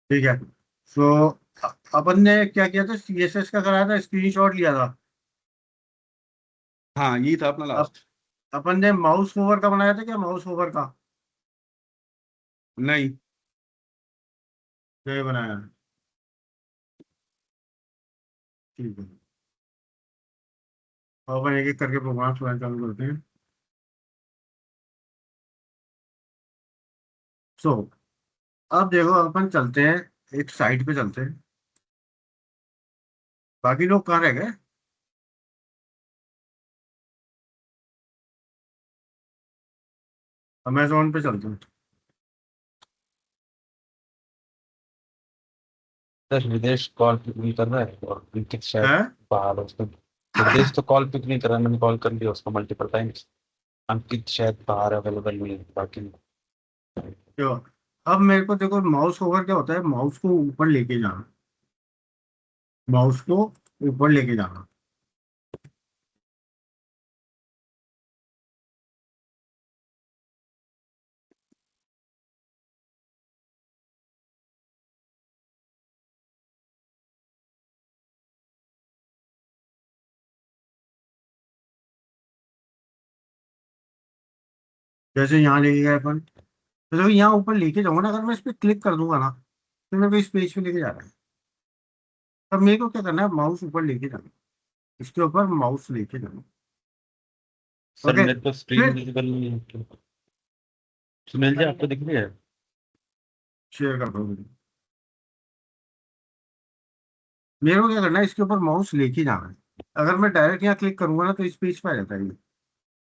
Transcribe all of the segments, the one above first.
ठीक है। सो अपन ने क्या किया था, सीएसएस का कराया था, स्क्रीनशॉट लिया था। हाँ, यही था अपना अब लास्ट। अपन ने माउस ओवर का बनाया था क्या, माउस ओवर का? नहीं। ये बनाया है। ठीक है। अब अपन एक एक करके प्रोग्राम चलाना चालू करते हैं। सो अब देखो, अपन चलते हैं, एक साइट पे चलते हैं। बाकी लोग कहाँ रह गए? अमेजोन पे चलते हैं। सर विदेश कॉल पिक नहीं कर रहा है और अंकित शायद है। बाहर है उसको। विदेश तो कॉल पिक नहीं कर रहा है, मैंने कॉल कर लिया उसको मल्टीपल टाइम्स। अंकित शायद बाहर अवेलेबल नहीं है, बाकी नहीं। जो अब मेरे को देखो, माउस ओवर क्या होता है, माउस को ऊपर लेके जाना। माउस को ऊपर लेके जाना। जैसे यहाँ लेके गए अपन, तो देखो यहाँ ऊपर लेके जाऊंगा ना, अगर मैं इस पर क्लिक कर दूंगा ना, तो मेरे को इस पेज पे लेके जा रहा है। अब मेरे को क्या करना है, माउस ऊपर लेके जाना। इसके ऊपर माउस लेके जाना। Sir okay. मेरे को स्क्रीन फिर विजिबल नहीं है। सुनील जी आपको दिख रही है? शेयर कर दो। मेरे को क्या करना है, इसके ऊपर माउस लेके जाना है। अगर मैं डायरेक्ट यहाँ क्लिक करूंगा ना, तो इस पेज पे आ जाता है ये।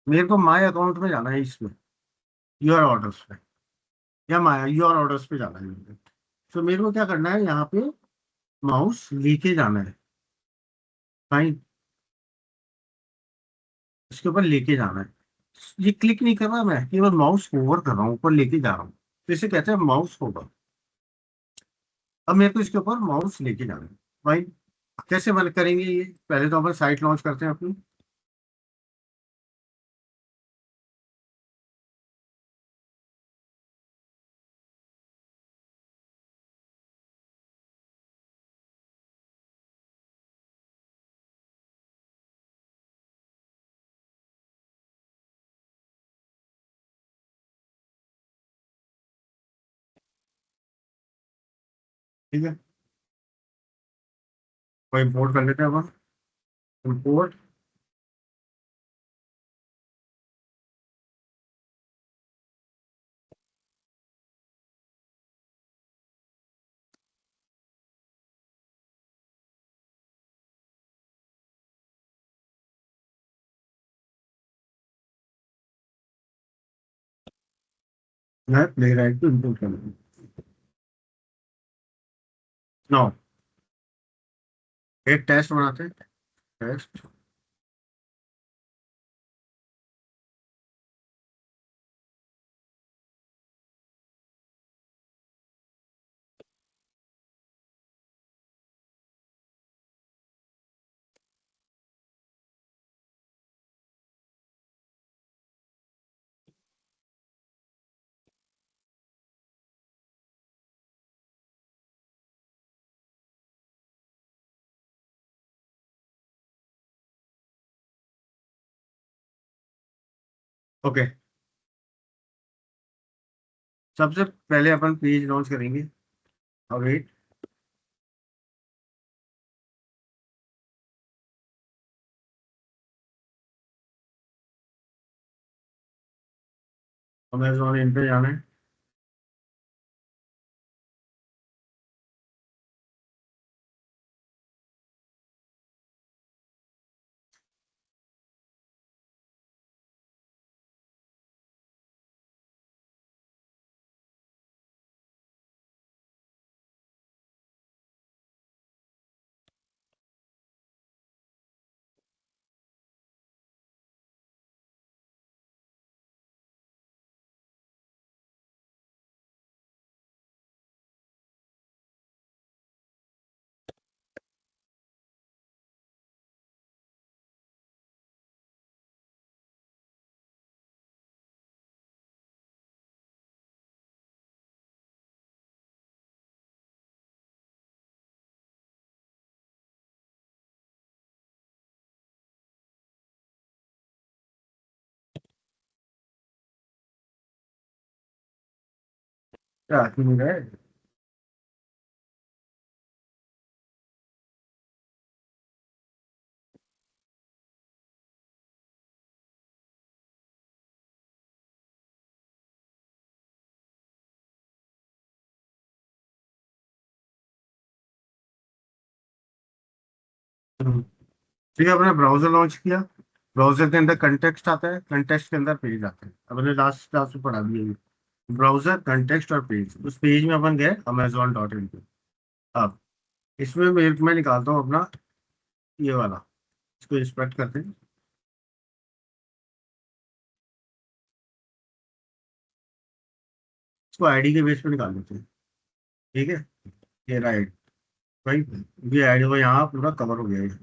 मेरे को माय अकाउंट में जाना है, इसमें योर ऑर्डर्स पे, या माय योर ऑर्डर्स पे जाना है। तो मेरे को क्या करना है, यहाँ पे माउस लेके जाना है। फाइन। इसके ऊपर लेके जाना है। ये क्लिक नहीं कर रहा, मैं केवल माउस ओवर कर रहा हूँ, ऊपर लेके जा रहा हूँ, तो इसे कहते हैं माउस ओवर। अब मेरे को इसके ऊपर माउस लेके जाना है। फाइन। कैसे बंद करेंगे ये, पहले तो अपन साइट लॉन्च करते हैं अपनी। ठीक है। कोई इंपोर्ट कर लेते हैं अपन। इंपोर्ट। मैं प्ले राइट को इंपोर्ट कर लूँगा। नो। एक टेस्ट बनाते हैं। टेस्ट। ओके। सबसे पहले अपन पेज लॉन्च करेंगे। और वेट। अमेजोन इन पे जाना है। क्या नहीं रहे। ठीक है, अपने ब्राउजर लॉन्च किया। ब्राउजर के अंदर कंटेक्स्ट आता है, कंटेक्स्ट के अंदर पेज आता है। अपने लास्ट क्लास में पढ़ा दिया ये। ब्राउजर, कंटेक्स्ट और पेज। उस पेज में अपन गए amazon.in पे। अब इसमें मैं निकालता हूँ अपना ये वाला। इसको इंस्पेक्ट करते हैं। इसको आईडी के बेस पे निकाल लेते हैं। ठीक है, ये राइट भाई। ये आईडी को यहाँ पूरा कवर हो गया है।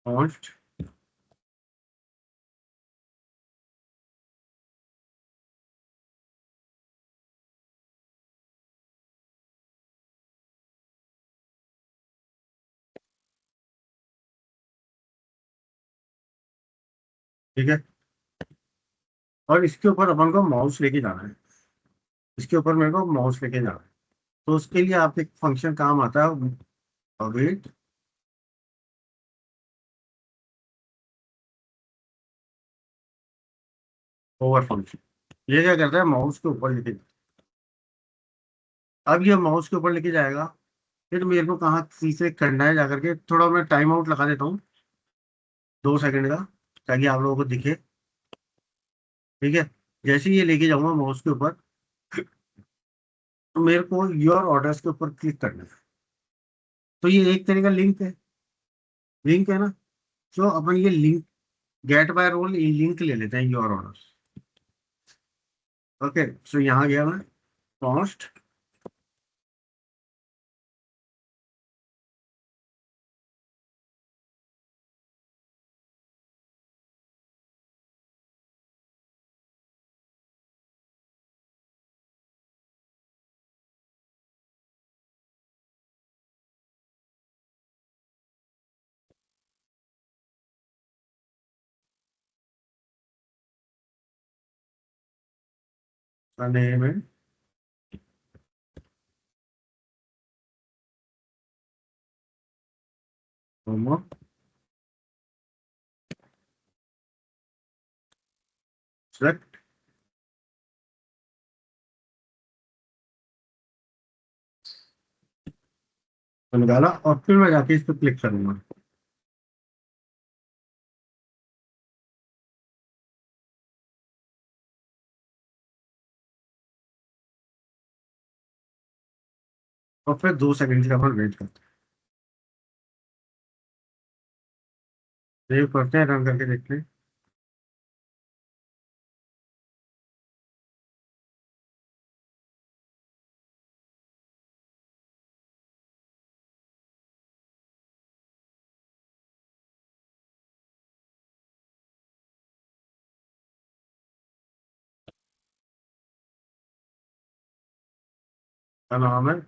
कॉन्स्ट। ठीक है, और इसके ऊपर अपन को माउस लेके जाना है। इसके ऊपर मेरे को माउस लेके जाना है। तो उसके लिए आप एक फंक्शन काम आता है, वेट ओवर फंक्शन। ये क्या करता है, माउस के ऊपर लेके। अब ये माउस के ऊपर लेके जाएगा। फिर मेरे को कहाँ सी से करना है जाकर के, थोड़ा मैं टाइम आउट लगा देता हूँ 2 सेकंड का, ताकि आप लोगों को दिखे। ठीक है, जैसे ही ये लेके जाऊंगा माउस के ऊपर, तो मेरे को योर ऑर्डर्स के ऊपर क्लिक करना है। तो ये एक तरह का लिंक है। लिंक है ना। तो अपन ये लिंक, गेट बाय रोल, ये लिंक ले लेते हैं योर ऑर्डर्स। ओके, सो यहाँ गया मैं, कॉस्ट। नेम है मोमो, सेलेक्ट। निकाला, और फिर मैं जाके इस पर क्लिक करूंगा। और फिर 2 सेकंड का अपन वेट करते हैं, सेव करते हैं, रन करके देखते हैं। क्या नाम है?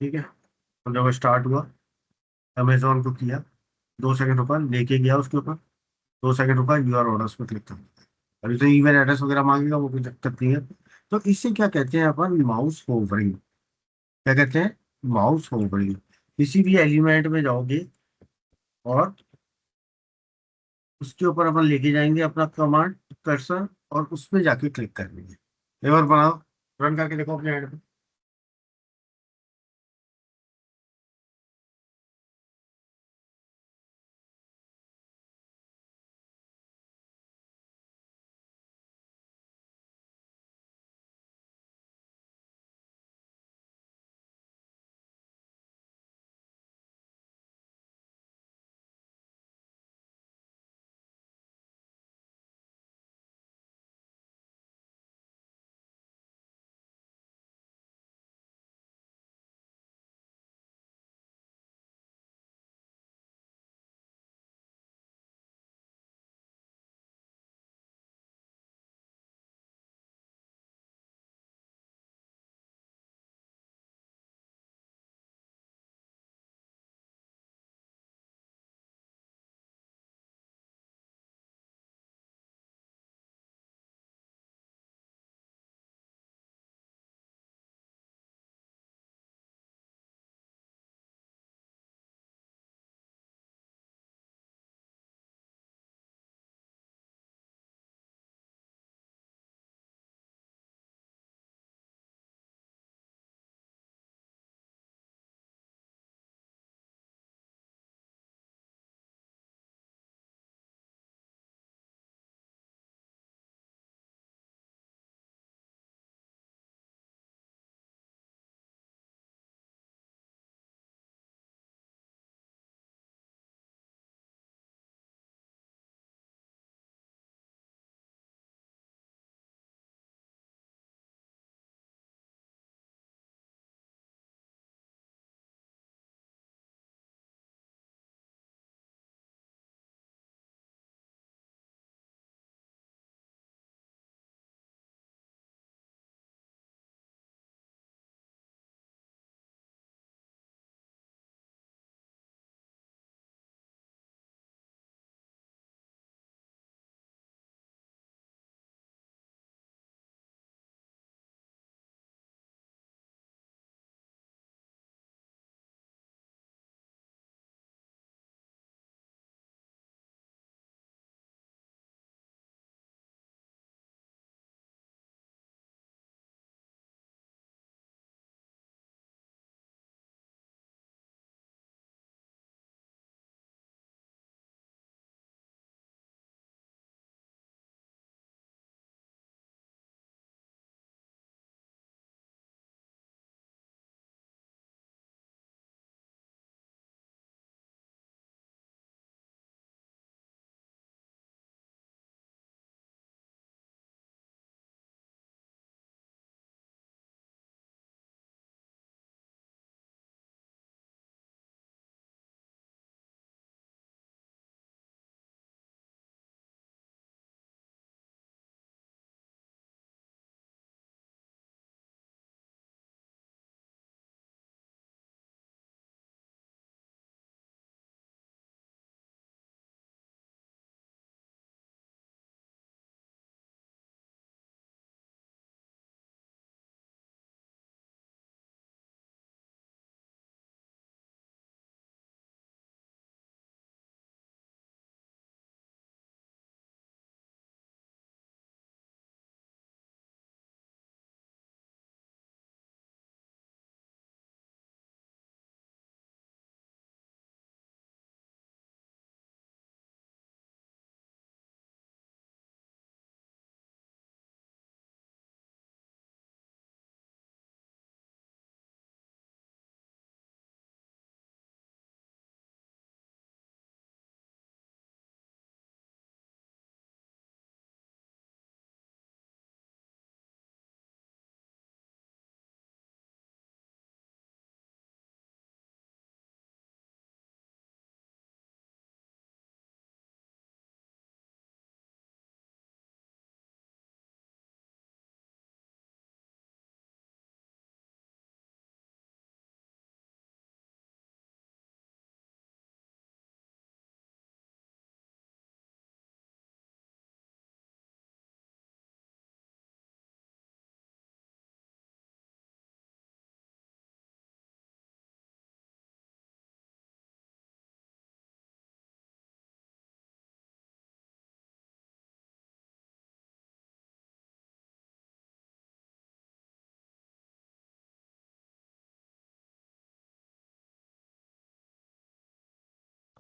ठीक है, और जब स्टार्ट हुआ, अमेजोन को किया, 2 सेकंड रुका, लेके गया उसके ऊपर, 2 सेकंड रुका, यूआर ऑर्डर्स पे क्लिक कर। अभी तो ईमेल एड्रेस वगैरह मांगेगा, वो कोई दिक्कत नहीं है। तो इससे क्या कहते हैं अपन, माउस होवरिंग। क्या कहते हैं? Mouse hovering. किसी भी एलिमेंट में जाओगे और उसके ऊपर अपन लेके जाएंगे अपना कमांड कर्सर, और उसमें जाके क्लिक कर लेंगे। एक बार बनाओ, रन करके देखो अपने एंड पे।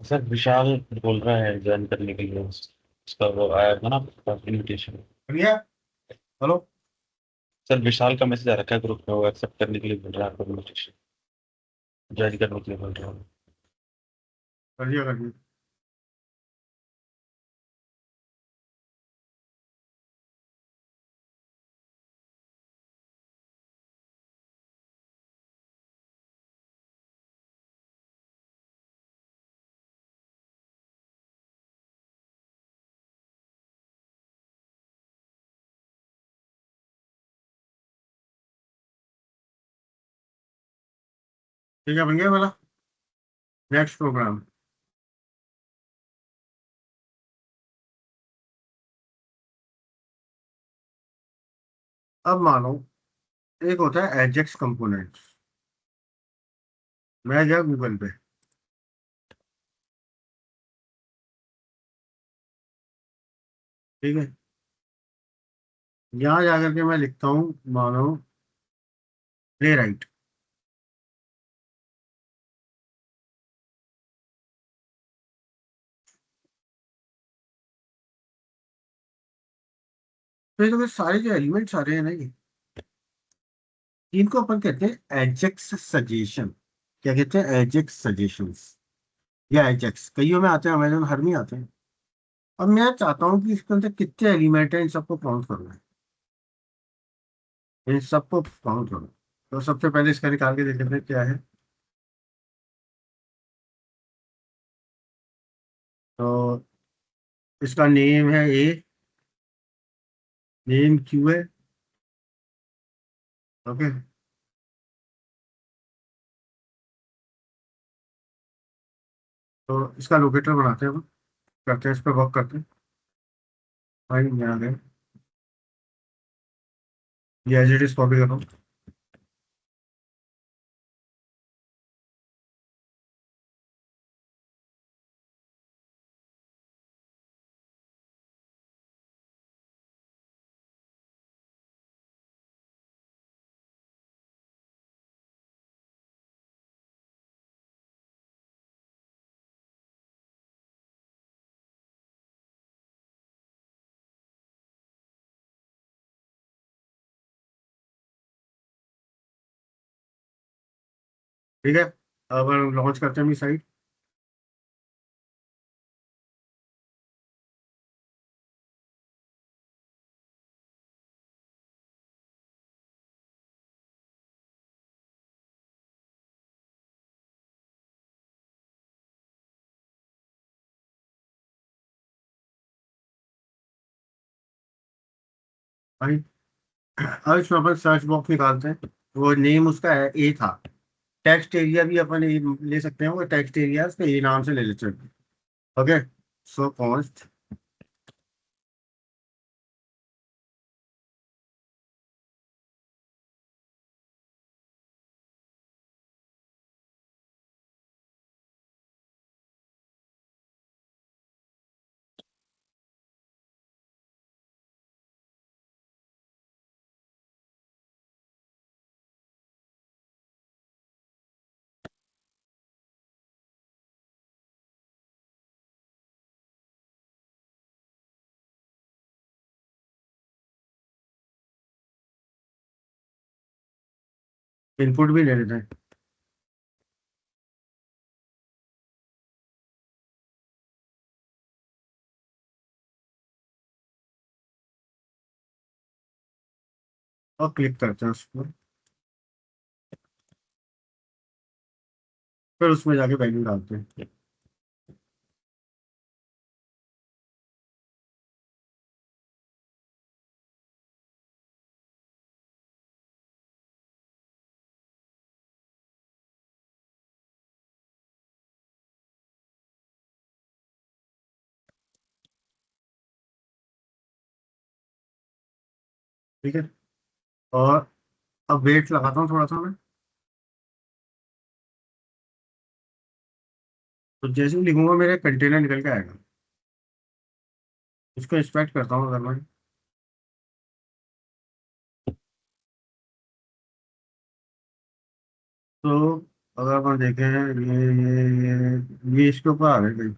सर विशाल बोल रहा है ज्वाइन करने के लिए, उसका वो आया था ना इनविटेशन। भैया हेलो। सर विशाल का मैसेज आ रखा है ग्रुप में, वो एक्सेप्ट करने के लिए बोल रहा है आपको इनविटेशन, ज्वाइन करने के लिए बोल रहा है। कर दिया कर दिया। ठीक है बन गया मेरा नेक्स्ट प्रोग्राम। अब मानो एक होता है एजेक्स कंपोनेंट्स। मैं गया गूगल पे, ठीक है। यहाँ जाकर के मैं लिखता हूँ मानो प्ले राइट। तो ये तो फिर सारे जो एलिमेंट्स आ रहे हैं ना, ये इनको अपन कहते हैं एजेक्स सजेशन। क्या कहते हैं? एजेक्स सजेशंस या एजेक्स। कईयों में आते हैं, अमेजोन हर में आते हैं। अब मैं चाहता हूँ कि इसके अंदर कितने एलिमेंट हैं, इन सबको काउंट करना है। इन सबको काउंट करना है। तो सबसे पहले इसका निकाल के देख लेते हैं क्या है। तो इसका नेम है ए, नेम क्यू है। ओके। तो इसका लोकेटर बनाते हैं हम, करते हैं इस पर वर्क करते हैं। भाई यहाँ गए, ये एज इट इज कॉपी कर रहा हूँ। ठीक है, अब लॉन्च करते हैं अपनी साइट। भाई अब इसमें अपन सर्च बॉक्स निकालते हैं। वो नेम उसका है ए था। टेक्स्ट एरिया भी अपन ले सकते हैं, वो टेक्स्ट एरिया उसका ए नाम से ले लेते हैं। ओके। सो कॉन्स्ट इनपुट भी ले लेते हैं। और क्लिक करते हैं उस पर, फिर उसमें जाके वैल्यू डालते हैं। ठीक है। और अब वेट लगाता हूँ थोड़ा सा मैं। तो जैसे ही लिखूंगा मेरे कंटेनर निकल के आएगा। इसको इंस्पेक्ट करता हूँ अगर मैं। तो अगर अपन देखें ये इसके ऊपर आ गए कहीं।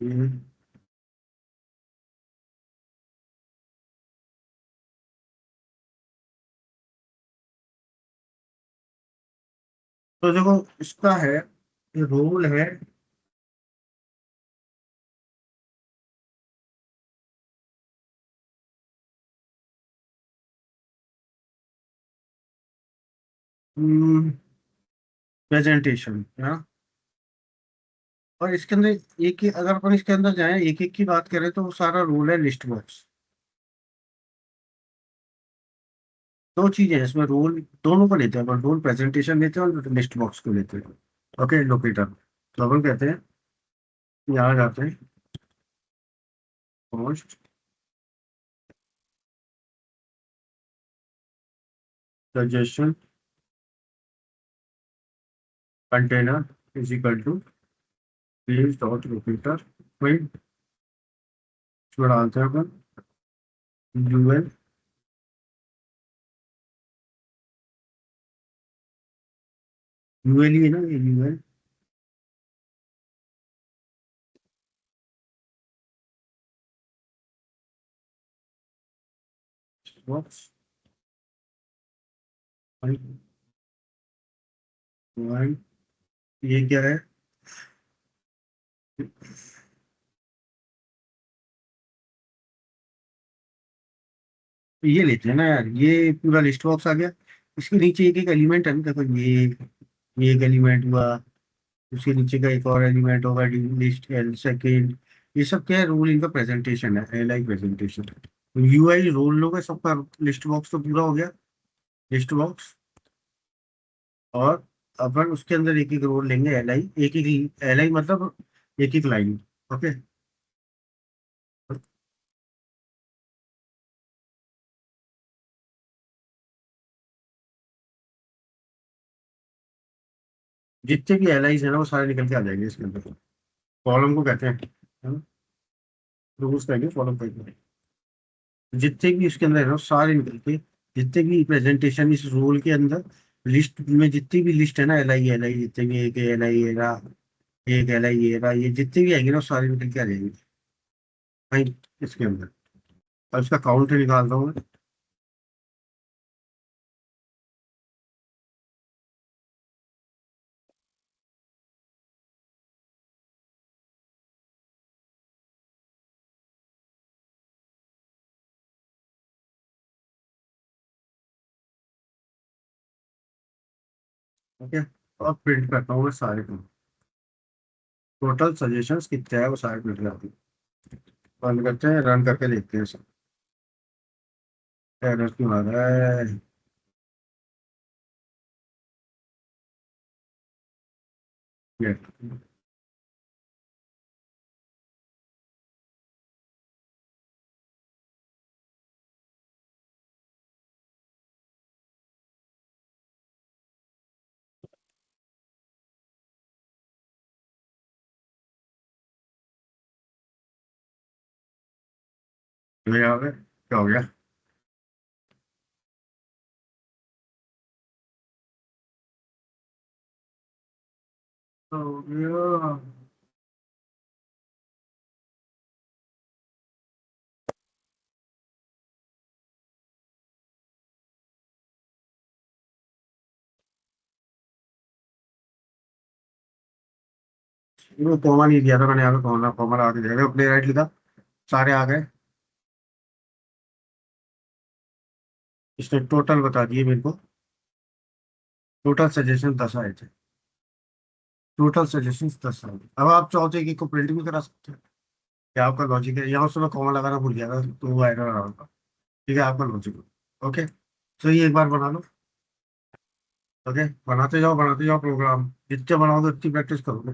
ये तो देखो इसका है, ये रोल है। प्रेजेंटेशन है। और इसके अंदर एक ही, अगर अपन इसके अंदर जाए एक एक की बात करें तो वो सारा रोल है लिस्ट बॉक्स। दो चीजें हैं इसमें, रोल दोनों को लेते हैं, पर रोल प्रेजेंटेशन लेते हैं और लिस्ट बॉक्स को लेते हैं। ओके लोकेटर, तो अपन कहते हैं यहाँ जाते हैं, post suggestion container is equal to page dot locator. वही इसमें डालते हैं अपन यूएल, यूएल ही है ना ये, यूएल बॉक्स। ये क्या है, ये लेते हैं ना यार, ये पूरा लिस्ट बॉक्स आ गया। इसके नीचे एक एक एलिमेंट है ना, देखो ये एक एलिमेंट हुआ, उसके नीचे का एक और एलिमेंट होगा डी लिस्ट एल सेकेंड। ये सब क्या है, रोल इनका प्रेजेंटेशन है, L I presentation. U I role लोगे सबका, लिस्ट बॉक्स तो पूरा हो गया, लिस्ट बॉक्स। और अपन उसके अंदर एक एक रोल लेंगे, एल आई एक एक, एल आई मतलब एक एक लाइन। ओके, जितने भी एल आईज है ना वो सारे निकल के आ जाएंगे इसके अंदर। कॉलम को कहते हैं, रोज कहेंगे, कॉलम कहेंगे। जितने भी इसके अंदर है ना वो सारे निकल के, जितने भी प्रेजेंटेशन इस रोल के अंदर, लिस्ट में जितनी भी लिस्ट है ना, एल आई जितने भी, एक एल आई एरा, एक एल आई एरा, ये जितने भी आएंगे ना वो सारे निकल के आ जाएंगे भाई इसके अंदर। अब इसका काउंट निकाल रहा हूँ मैं। ओके, और प्रिंट करता हूँ मैं सारे को। टोटल सजेशंस कितने हैं वो सारे प्रिंट करते हैं। बंद करते हैं, रन करके देखते हैं सब। एरर क्यों आ रहा है। ये ये आ गया, क्या हो गया। तो ये वो कॉमा नहीं दिया था मैंने, यहाँ पे कॉमा कॉमा लगा के दिया, प्ले राइट लिखा, सारे आ गए। इसने टोटल बता दिए मेरे को, टोटल सजेशन 10 आए थे, टोटल सजेशन 10 आए थे। अब आप चाहो तो एक एक को प्रिंट भी करा सकते हैं। क्या आपका लॉजिक है, यहाँ उसमें मैं कॉमा लगाना भूल गया था तो वो आएगा रहा होगा। ठीक है, आपका लॉजिक। ओके, तो ये एक बार बना लो। ओके, बनाते जाओ प्रोग्राम, जितने बनाओगे उतनी प्रैक्टिस करोगे।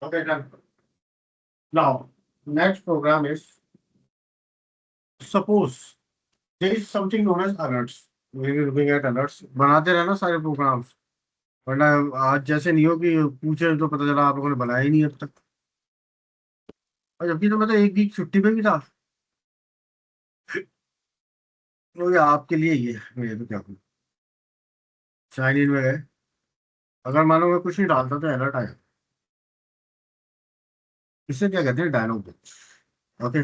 Okay, done. Now, next program is suppose there is something known as alerts. We will looking at alerts. बनाते रहना सारे प्रोग्राम्स, वरना आज जैसे नहीं हो कि पूछे तो पता चला आप लोगों ने बनाया ही नहीं अब तक। और जबकि तो मैं तो एक वीक छुट्टी पे भी था। तो ये आपके लिए ही है, मैं तो क्या करूँ। साइन इन में गए, अगर मानो मैं कुछ नहीं डालता तो अलर्ट आया। इससे क्या कहते हैं, डायलॉग बॉक्स। ओके,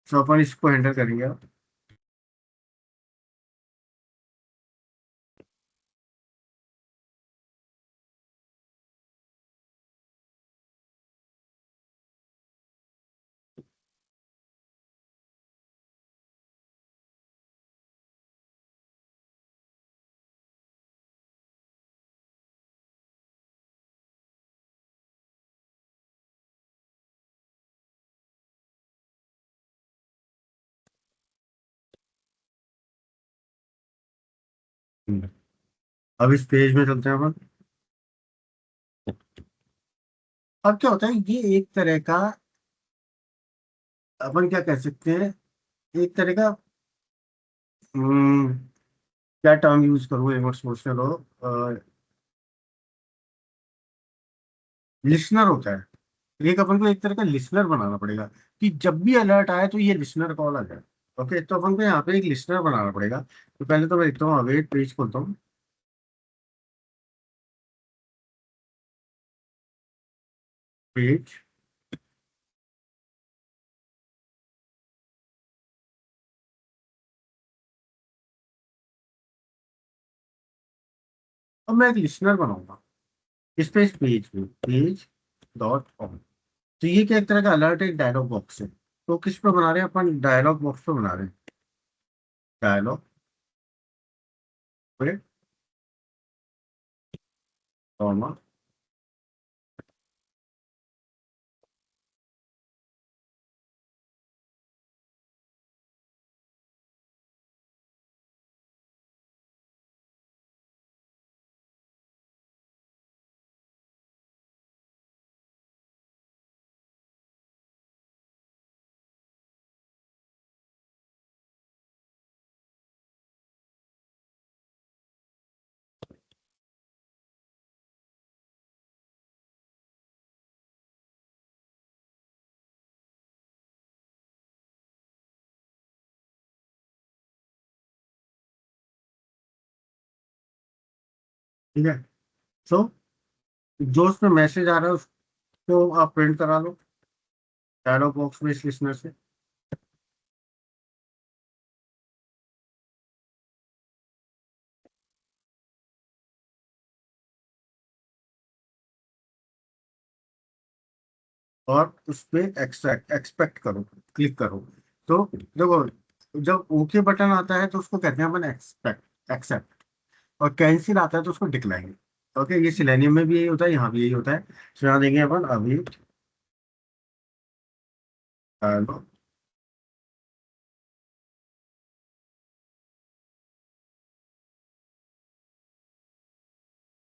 सो अपन इसको हैंडल करेंगे अब। अब इस पेज में चलते हैं अपन। अब क्या होता है, ये एक तरह का, अपन क्या कह सकते हैं, एक तरह का, हम्म, क्या टर्म यूज करूँ, एक बार सोचने दो। लिसनर होता है, एक अपन को एक तरह का लिसनर बनाना पड़ेगा कि जब भी अलर्ट आए तो ये लिसनर कॉल आ जाए। ओके, तो अपन को यहाँ पे एक लिसनर बनाना पड़ेगा। तो पहले तो मैं लिखता हूँ, अवेट पेज खोलता हूँ, पेज। अब मैं एक लिसनर बनाऊंगा इस पेज में, पेज डॉट ऑन। तो ये क्या, एक तरह का अलर्ट, एक डायलॉग बॉक्स है। तो किस पे बना रहे हैं अपन, डायलॉग बॉक्स पे बना रहे हैं। डायलॉग पे कॉमा, ठीक है। सो जो उसमें मैसेज आ रहा है उसको आप प्रिंट करा लो डायलॉग बॉक्स में इस लिसनर से। और उस पे एक्सट्रैक्ट एक्सपेक्ट करो, क्लिक करो। तो देखो, जब ओके बटन आता है तो उसको कहते हैं अपन एक्सपेक्ट एक्सेप्ट, और कैंसिल आता है तो उसको डिक्लाइन। ओके, ये सिलेनियम में भी यही होता है, यहाँ भी यही होता है। तो यहाँ देंगे अपन अभी डायलॉग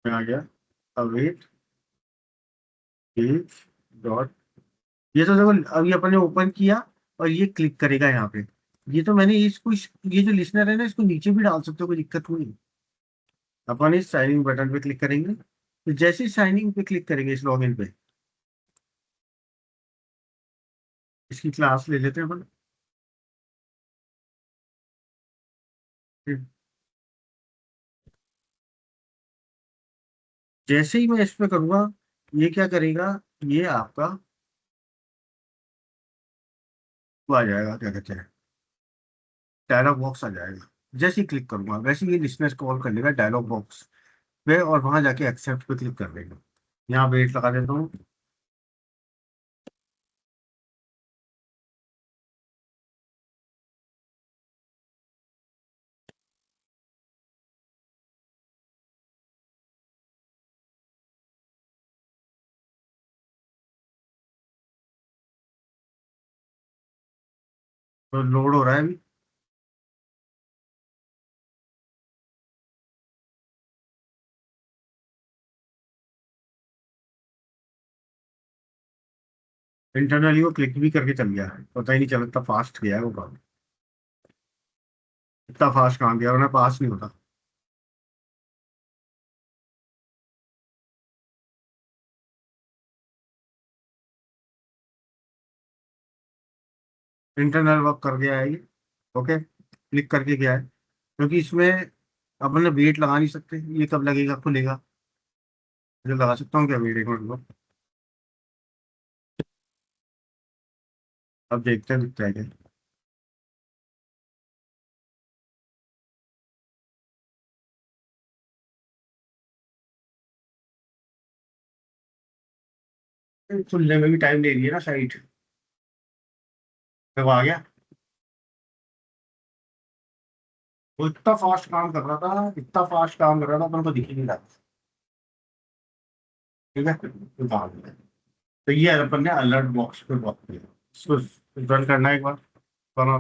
में आ गया, अवेट पेज डॉट। ये तो देखो अभी अपन ने ओपन किया और ये क्लिक करेगा यहाँ पे। ये तो मैंने इसको ये जो लिसनर है ना, इसको नीचे भी डाल सकते हो, कोई दिक्कत नहीं। अपन इस साइनिंग बटन पे क्लिक करेंगे, तो जैसे ही साइनिंग पे क्लिक करेंगे इस लॉगिन पे, इसकी क्लास ले लेते हैं अपन। जैसे ही मैं इस पे करूंगा, ये क्या करेगा, ये आपका वो आ जाएगा, क्या कहते हैं, डायलॉग बॉक्स आ जाएगा। जैसे ही क्लिक करूंगा वैसे ही ये लिसनर कॉल कर लेगा डायलॉग बॉक्स पे, और वहां जाके एक्सेप्ट पे क्लिक कर देगा। यहाँ वेट लगा देता हूँ। तो लोड हो रहा है अभी। इंटरनली वो क्लिक भी करके चल गया, पता ही नहीं चला, इतना फास्ट गया है वो काम, इतना फास्ट काम किया, वरना पास नहीं होता। इंटरनल वर्क कर गया है ये। ओके, क्लिक करके गया है, क्योंकि इसमें अपन वेट लगा नहीं सकते, ये कब लगेगा खुलेगा। मुझे लगा सकता हूँ क्या वेट, एक मिनट को। अब देखते हैं दिखता है क्या। खुलने में भी टाइम ले रही है ना साइट। जब आ गया, वो इतना फास्ट काम कर रहा था, इतना फास्ट काम कर रहा था, अपन को दिख ही नहीं रहा। ठीक है, तो भाग गया। तो ये अपन ने अलर्ट बॉक्स पे बहुत किया, इसको रन करना है एक बार, बना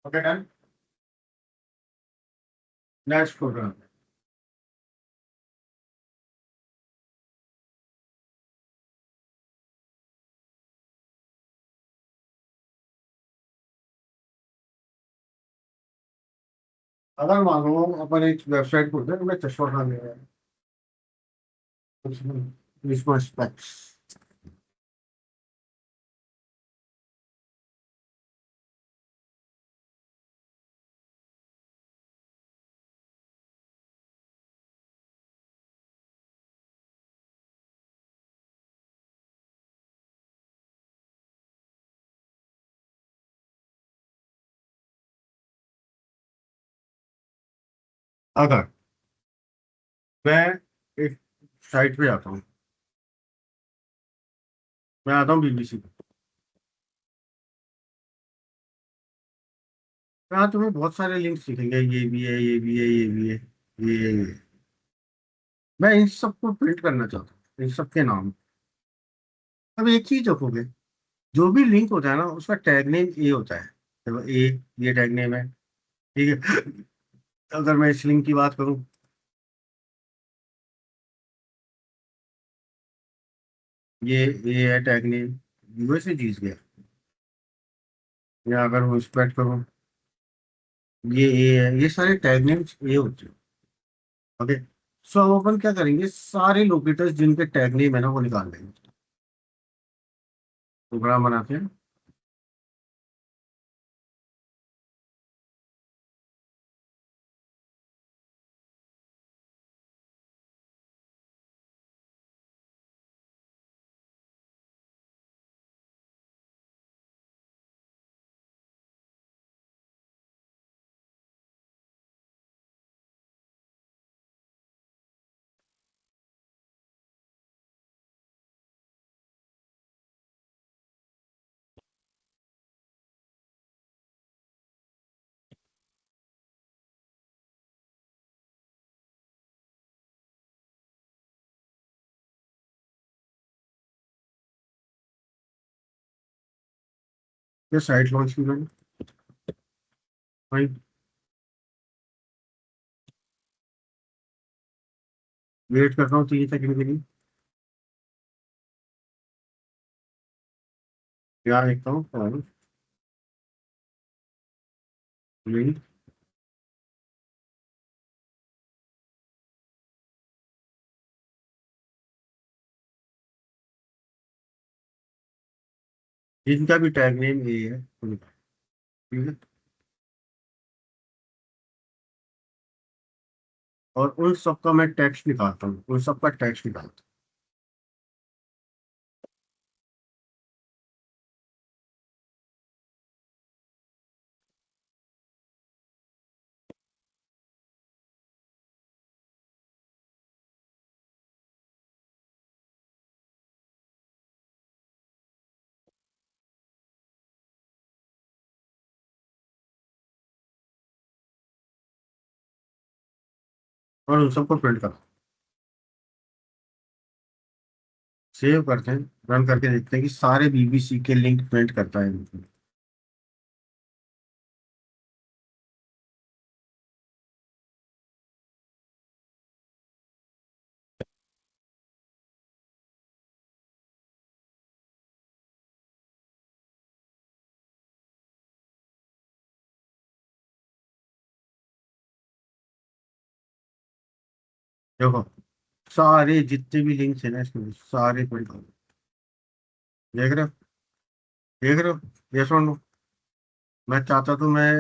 ओके डन। Next programme. अगर मान लो अपन एक वेबसाइट खोलते हैं, मैं चश्मा खा ले रहा है, अगर मैं एक साइट पे आता हूँ, मैं आता हूँ बीबीसी पे। यहाँ तुम्हें बहुत सारे लिंक्स दिखेंगे, ये भी है, ये भी है, ये भी है, ये। मैं इन सबको प्रिंट करना चाहता हूँ, इन सबके नाम। अब एक चीज रखोगे, जो भी लिंक होता है ना, उसका टैग नेम ए होता है। देखो ए, ये टैग नेम है, ठीक है। अगर मैं इस लिंक की बात करूँ, ये ए है टैग नेम, यूएसए जीत गया। या अगर वो स्प्रेड करूँ, ये ए है, ये सारे टैग नेम्स ए होते हैं। ओके। सो हम अपन क्या करेंगे, सारे लोकेटर्स जिनके टैग नेम है ना, वो निकाल लेंगे। प्रोग्राम बनाते हैं। ये साइट लॉन्च की मैंने भाई, वेट कर रहा हूँ 3 सेकंड के लिए। क्या देखता हूँ, और नहीं, जिनका भी टैग नेम ए है वो निकाल, ठीक है। और उन सबका मैं टेक्स्ट निकालता हूँ, उन सबका टेक्स्ट निकालता हूँ और उन सबको प्रिंट करता हूँ। सेव करते हैं, रन करके देखते हैं कि सारे बीबीसी के लिंक प्रिंट करता है। देखो, सारे जितने भी लिंक्स है ना इसमें, सारे प्रिंट कर, देख रहे हो, देख रहे हो, ये सुन लो। मैं चाहता तो मैं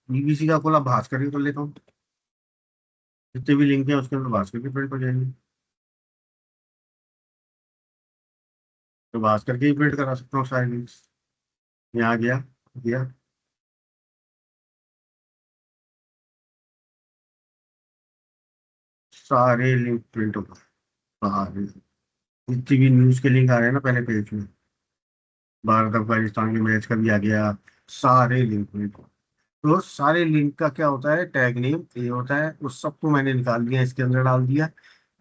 बीबीसी का खोला, भास्कर ही कर लेता हूँ। जितने भी लिंक है उसके अंदर भास्कर की प्रिंट हो जाएंगे, तो भास्कर के ही प्रिंट करा सकता हूँ सारे लिंक्स। यहाँ गया, गया, सारे लिंक प्रिंट होगा, सारे। जितनी भी न्यूज के लिंक आ रहे हैं ना पहले पेज में, भारत अफगानिस्तान के मैच का भी आ गया, सारे लिंक प्रिंट। तो सारे लिंक का क्या होता है, टैग नेम ये होता है। उस सबको मैंने निकाल दिया, इसके अंदर डाल दिया,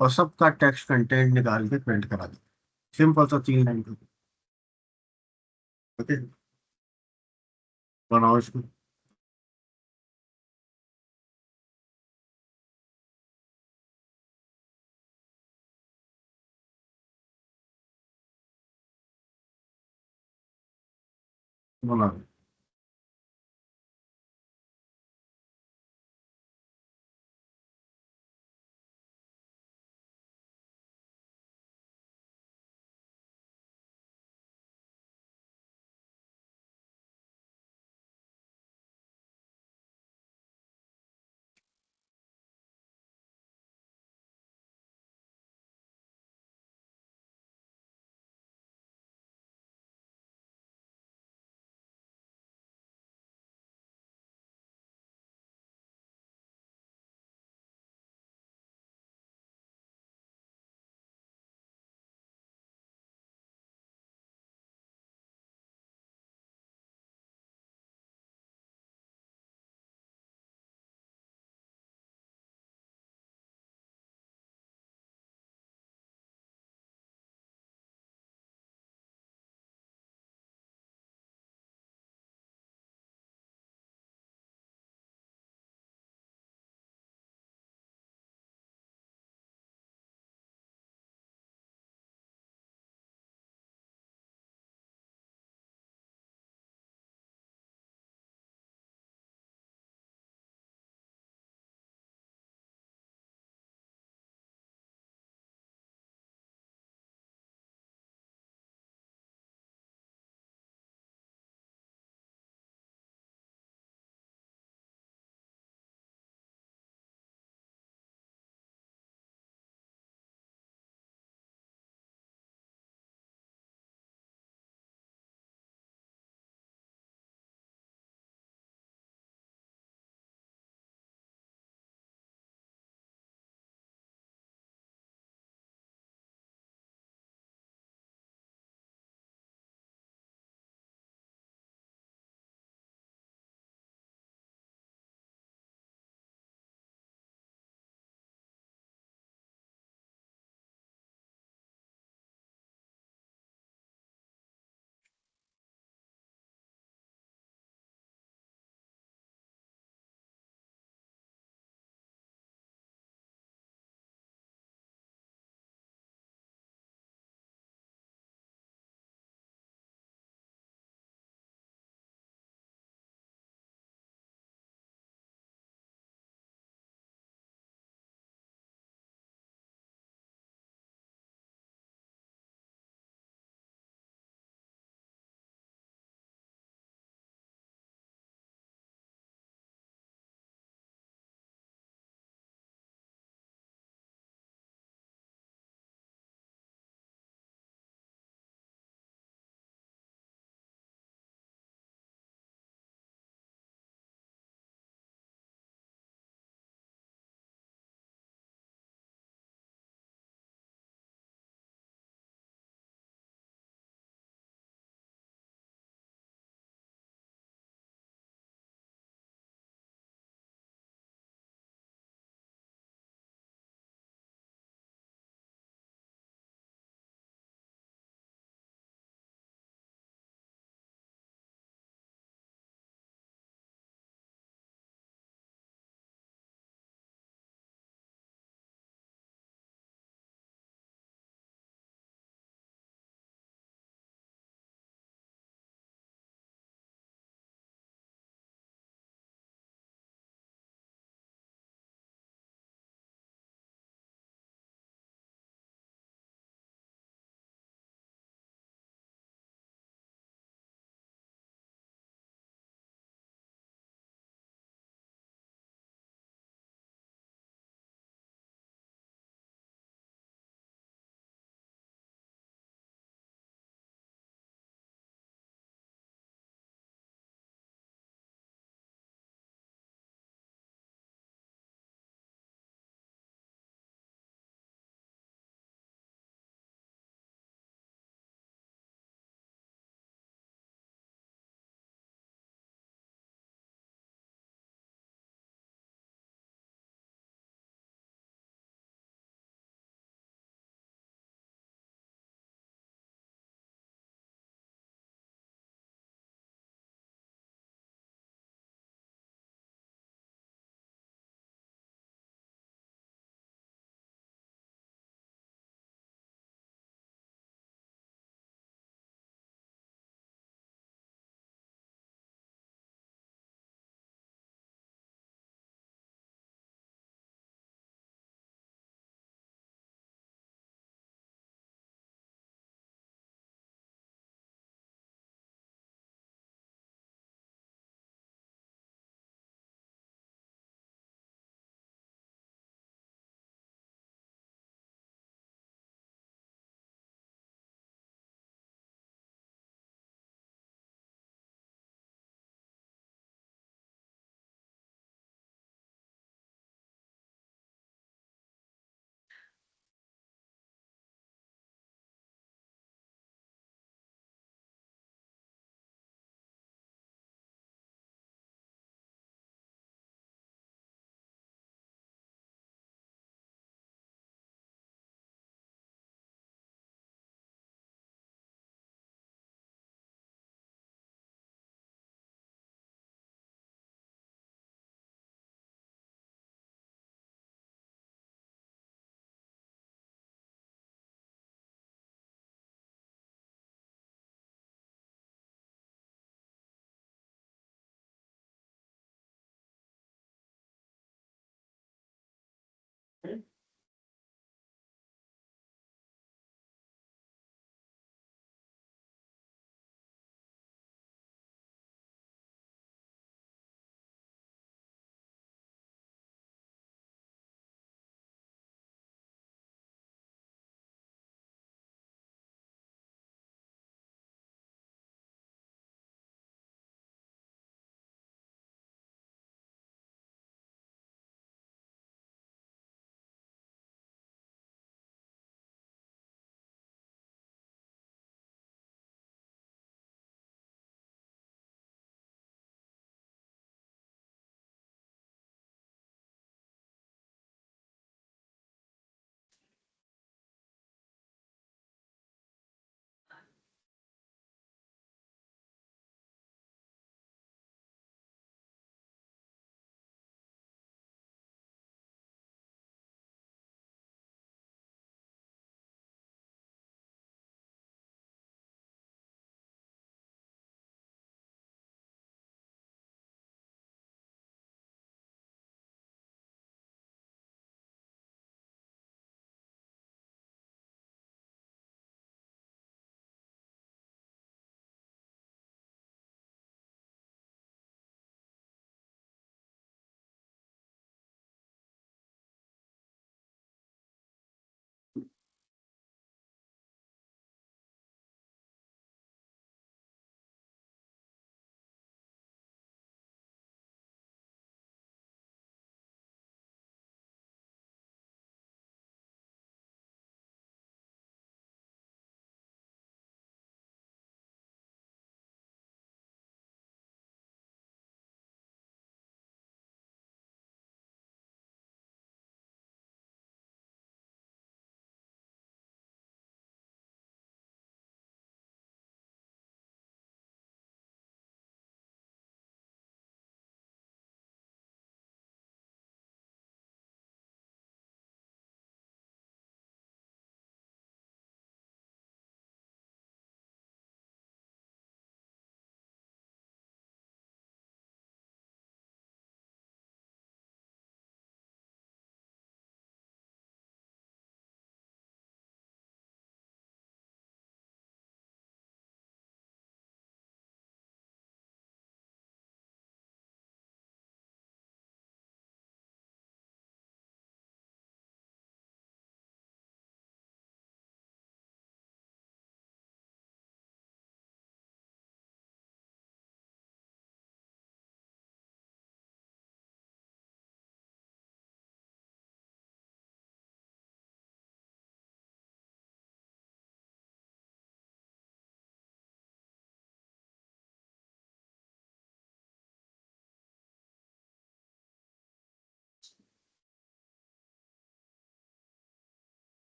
और सबका टेक्स्ट कंटेंट निकाल के प्रिंट करा दिया। सिंपल सा 3 लाइन का। ओके, बनाओ इसको। बोला।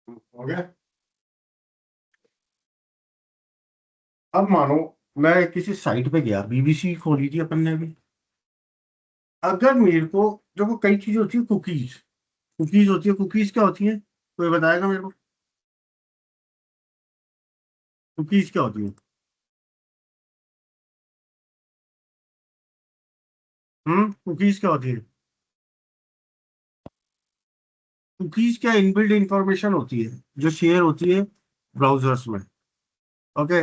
हो गया। अब मानो मैं किसी साइट पे गया, बीबीसी खोली थी अपन ने भी। अगर मेरे को, देखो कई चीजें होती है, कुकीज, कुकीज होती है, कुकीज क्या होती है, कोई बताएगा मेरे को? कुकीज क्या होती है? कुकीज क्या होती है? कुकीज क्या इनबिल्ट इंफॉर्मेशन होती है जो शेयर होती है ब्राउजर्स में। ओके।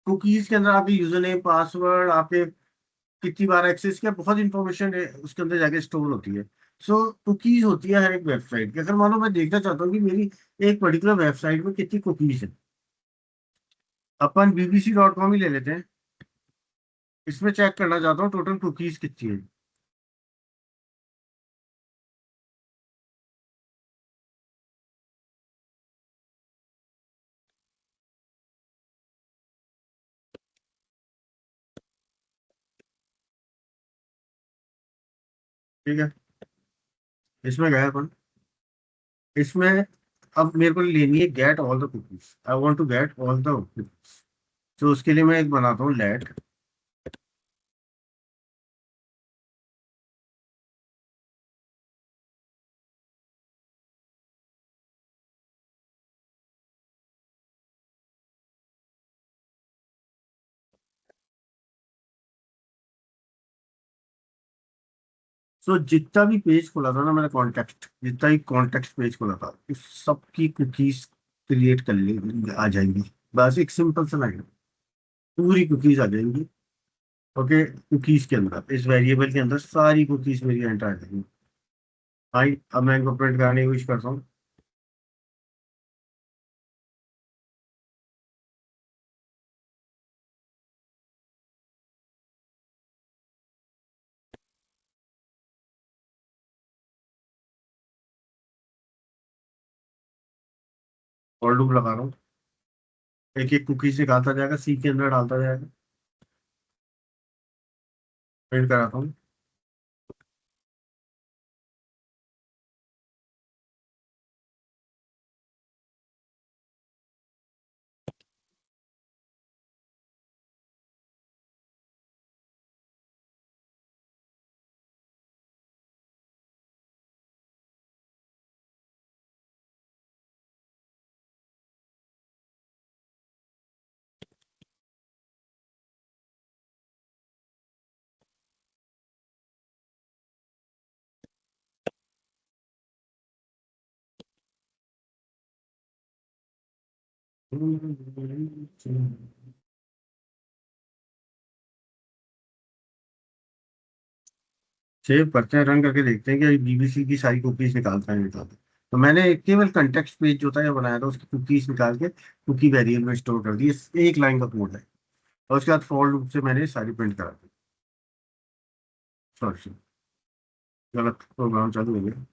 कुकीज के अंदर आपके यूजर नेम, पासवर्ड, आपके कितनी बार एक्सेस किया, बहुत इंफॉर्मेशन है उसके अंदर जाके स्टोर होती है। सो कुकीज होती है हर एक वेबसाइट की। अगर मानो मैं देखना चाहता हूँ कि मेरी एक पर्टिकुलर वेबसाइट में कितनी कुकीज है, अपन bbc.com ही ले लेते हैं। इसमें चेक करना चाहता हूँ टोटल कुकीज कितनी है। ठीक है, इसमें गए अपन। इसमें अब मेरे को लेनी है get all the cookies, I want to get all the cookies. तो उसके लिए मैं एक बनाता हूँ लेट। सो जितना भी पेज खोला था ना मैंने, कॉन्टेक्स्ट, जितना भी कॉन्टेक्स्ट पेज खोला था, उस सबकी कुकीज क्रिएट कर ली, आ जाएंगी। बस एक सिंपल सा लाइन, पूरी कुकीज आ जाएंगी। ओके, कुकीज के अंदर, इस वेरिएबल के अंदर सारी कुकीज मेरी एंटर आ जाएंगी। भाई अब मैं इनको प्रिंट कराने की कोशिश करता हूँ। और लूप लगा रहा हूँ, एक एक कुकीज निकालता जाएगा, सी के अंदर डालता जाएगा। प्रिंट कराता हूँ। सेव करते हैं, रन करके देखते हैं कि बीबीसी की सारी कुकीज निकालता है, निकालता है। तो मैंने केवल कंटेक्स्ट पेज जो था ये बनाया था, उसकी कुकीज निकाल के कुकी वेरिएबल में स्टोर कर दी। एक लाइन का कोड है। और उसके बाद फॉर लूप से मैंने सारी प्रिंट करा दी। सॉरी, गलत प्रोग्राम चालू हो गया।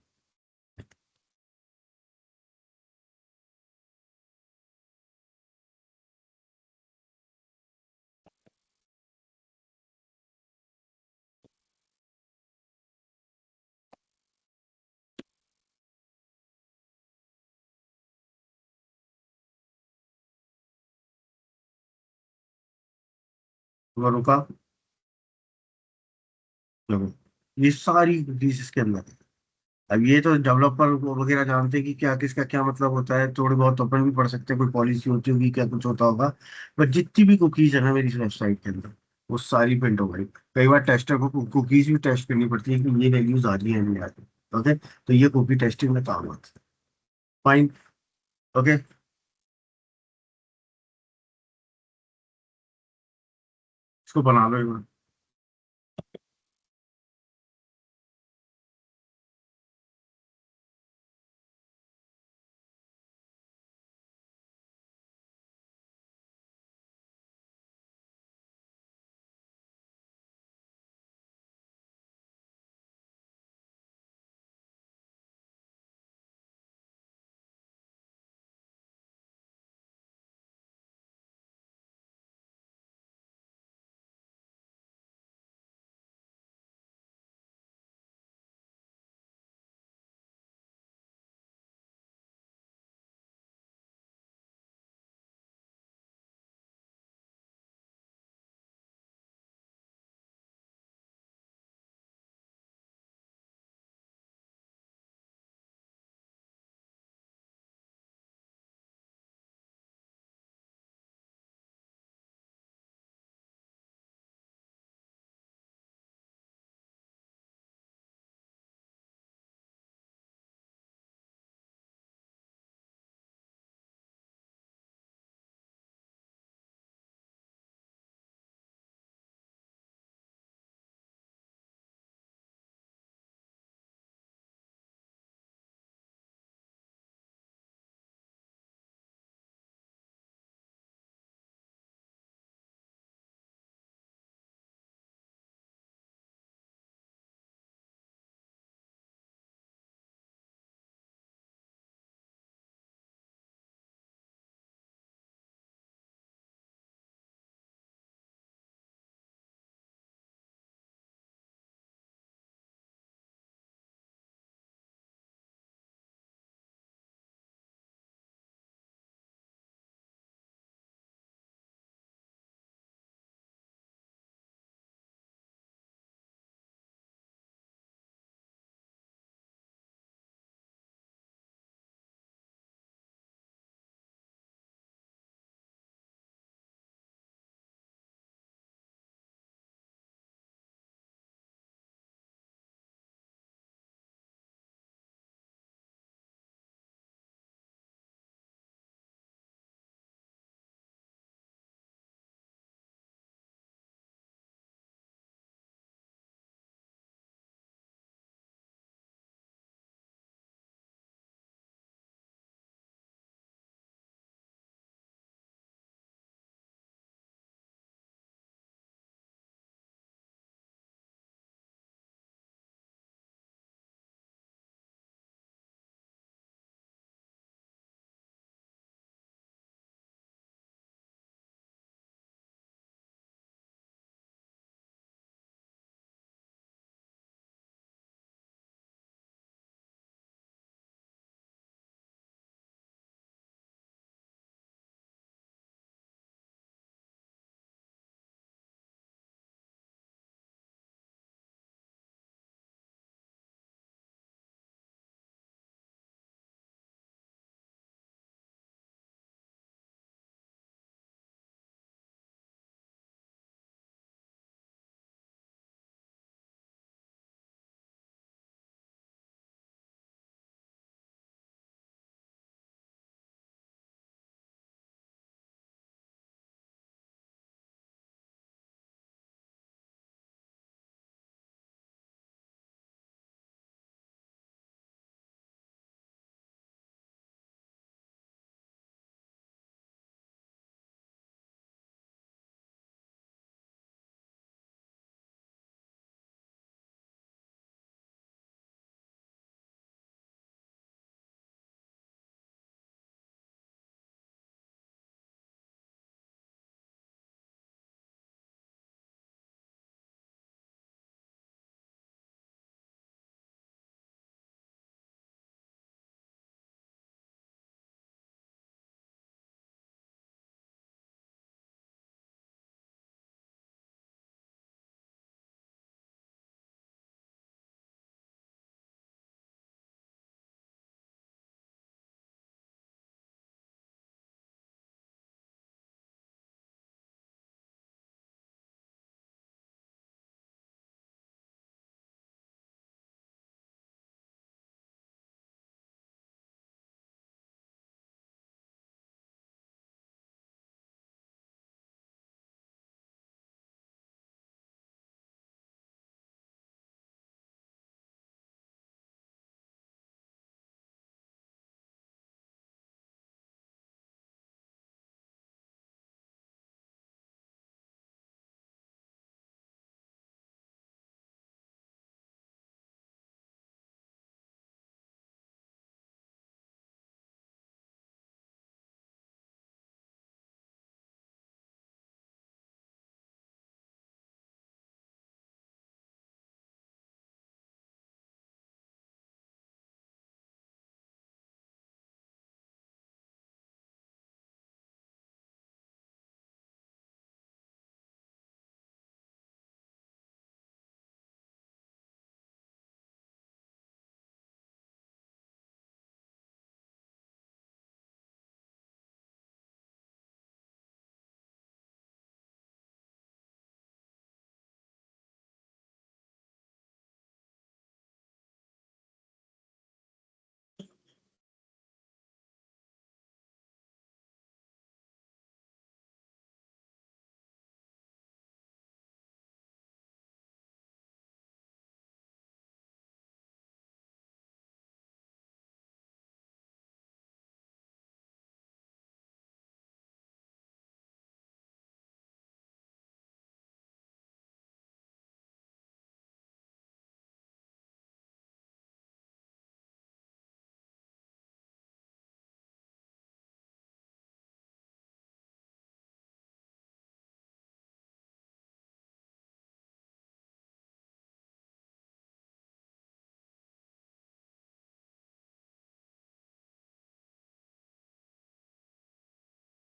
वो रुका। देखो, ये सारी कुकीज इसके अंदर है। अब ये तो डेवलपर वगैरह जानते हैं कि क्या किसका क्या मतलब होता है, थोड़े बहुत तो अपन भी पढ़ सकते हैं, कोई पॉलिसी होती होगी, क्या कुछ होता होगा। बट जितनी भी कुकीज है ना मेरी वेबसाइट के अंदर, वो सारी प्रिंट हो गई। कई बार टेस्टर को कुकीज भी टेस्ट करनी पड़ती है कि ये वैल्यूज आ रही है नहीं आ रही। ओके, तो ये कुकी टेस्टिंग में काम आता है। फाइन। ओके, इसको बना लो एक बार।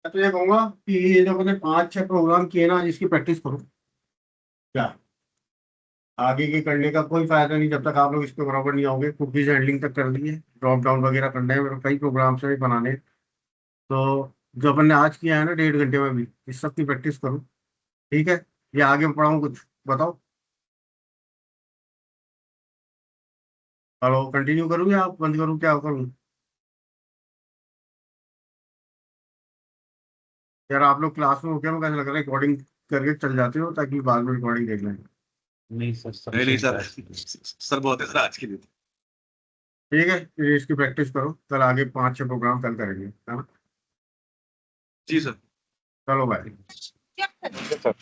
मैं तो ये कहूंगा कि ये जो मैंने 5-6 प्रोग्राम किए ना, इसकी प्रैक्टिस करो। क्या आगे की करने का कोई फायदा नहीं जब तक आप लोग इस पे बराबर नहीं आओगे। कुकीज हैंडलिंग तक कर दी है, ड्रॉप डाउन वगैरह करना है, मेरे कई प्रोग्राम्स है बनाने। तो जो अपन ने आज किया है ना 1.5 घंटे में भी, इस सब की प्रैक्टिस करो। ठीक है, या आगे पढ़ाऊँ कुछ, बताओ। हेलो, कंटिन्यू करूँ या बंद करूँ, क्या करूँ? यार आप लोग क्लास में हो क्या? मुझे ऐसा लग रहा है रिकॉर्डिंग करके चल जाते हो ताकि बाद में रिकॉर्डिंग देख लें। नहीं सर, नहीं नहीं सफिशिएंट सर, है। सर बहुत है सर आज के लिए। ठीक है, फिर इसकी प्रैक्टिस करो, कल आगे 5-6 प्रोग्राम कल करेंगे, है ना? जी सर। चलो बाय। सर